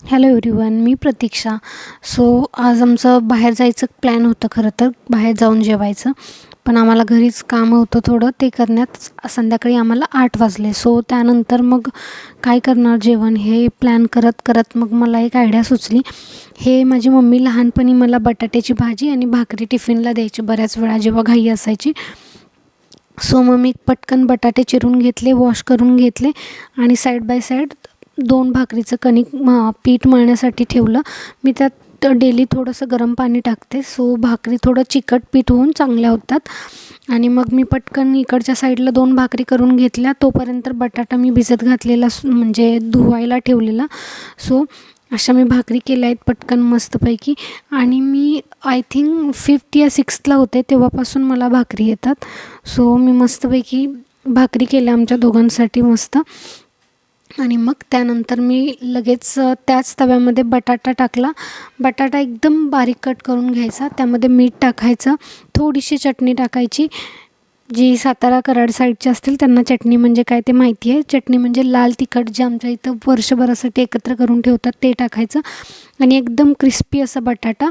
Hello everyone, मी प्रतीक्षा. आज आमचं बाहेर जायचं प्लॅन होतं. खरं तर बाहेर जाऊन जेवायचं, पण आम्हाला घरीच कामं होतं थोडं, ते करण्यात संध्याकाळी आम्हाला 8 वाजले. त्यानंतर मग काय करणार जेवण हे प्लॅन करत करत मग मला एक आयडिया सुचली. माझी मम्मी लहानपणी मला बटाट्याची भाजी आणि भाकरी टिफिनला द्यायची बऱ्याच वेळा जेव्हा घाई असायची. मग मी पटकन बटाटे चिरून घेतले, वॉश करून घेतले आणि साईड बाय साईड 2 भाकरीचं कणिक पीठ मळण्यासाठी ठेवलं. मी त्यात डेली थोडंसं गरम पाणी टाकते, भाकरी थोडं चिकट पीठ होऊन चांगल्या होतात. आणि मग मी पटकन इकडच्या साईडला 2 भाकरी करून घेतल्या. तोपर्यंत बटाटा मी भिजत घातलेला, म्हणजे धुवायला ठेवलेला. अशा मी भाकरी केल्या आहेत पटकन मस्तपैकी. आणि मी आय थिंक 5th या 6thला होते तेव्हापासून मला भाकरी येतात. मी मस्तपैकी भाकरी केल्या आमच्या दोघांसाठी मस्त. आणि मग त्यानंतर मी लगेच त्याच तव्यामध्ये बटाटा टाकला. बटाटा एकदम बारीक कट करून घ्यायचा, त्यामध्ये मीठ टाकायचं, थोडीशी चटणी टाकायची. जी सातारा कराड साईडची असतील त्यांना चटणी म्हणजे काय ते माहिती आहे. चटणी म्हणजे लाल तिखट जे आमच्या इथं वर्षभरासाठी एकत्र करून ठेवतात ते टाकायचं. आणि एकदम क्रिस्पी असा बटाटा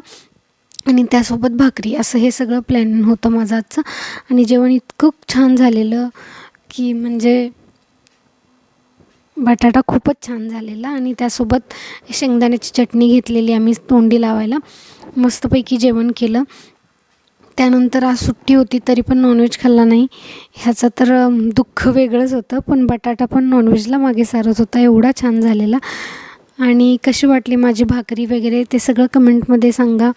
आणि त्यासोबत भाकरी, असं हे सगळं प्लॅन होतं माझं आजचं. आणि जेवण इतकं छान झालेलं की म्हणजे बटाटा खूपच छान झालेला. आणि त्यासोबत शेंगदाण्याची चटणी घेतलेली आम्ही तोंडी लावायला. मस्तपैकी जेवण केलं. त्यानंतर आज सुट्टी होती तरी पण नॉनव्हेज खाल्ला नाही. ह्याचं तर दुःख वेगळंच होतं, पण बटाटा पण नॉनव्हेजला मागे सारत होता, एवढा छान झालेला. आणि कशी वाटली माझी भाकरी वगैरे ते सगळं कमेंटमध्ये सांगा.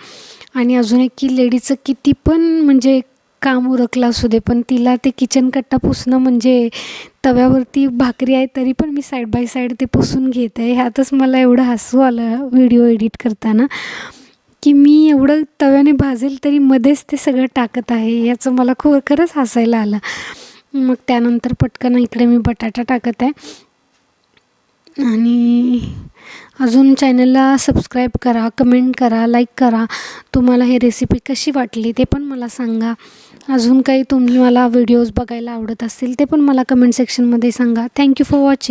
आणि अजून एक की लेडीचं किती पण म्हणजे काम उरकलं असू दे, पण तिला ते किचन कट्टा पुसणं म्हणजे तव्यावरती भाकरी आहे तरी पण मी साईड बाय साईड ते पुसून घेत आहे. ह्यातच मला एवढं हसू आलं व्हिडिओ एडिट करताना की मी एवढं तव्याने भाजेल तरी मध्येच ते सगळं टाकत आहे. याचं मला खरंच हसायला आलं. मग त्यानंतर पटकन इकडे मी बटाटा टाकत आहे. आणि अजून चॅनलला सबस्क्राईब करा, कमेंट करा, लाईक करा. तुम्हाला ही रेसिपी कशी वाटली ते पण मला सांगा. अजून काही तुम्ही मला व्हिडिओज बघायला आवडत असतील ते पण मला कमेंट सेक्शनमध्ये सांगा. Thank you for watching.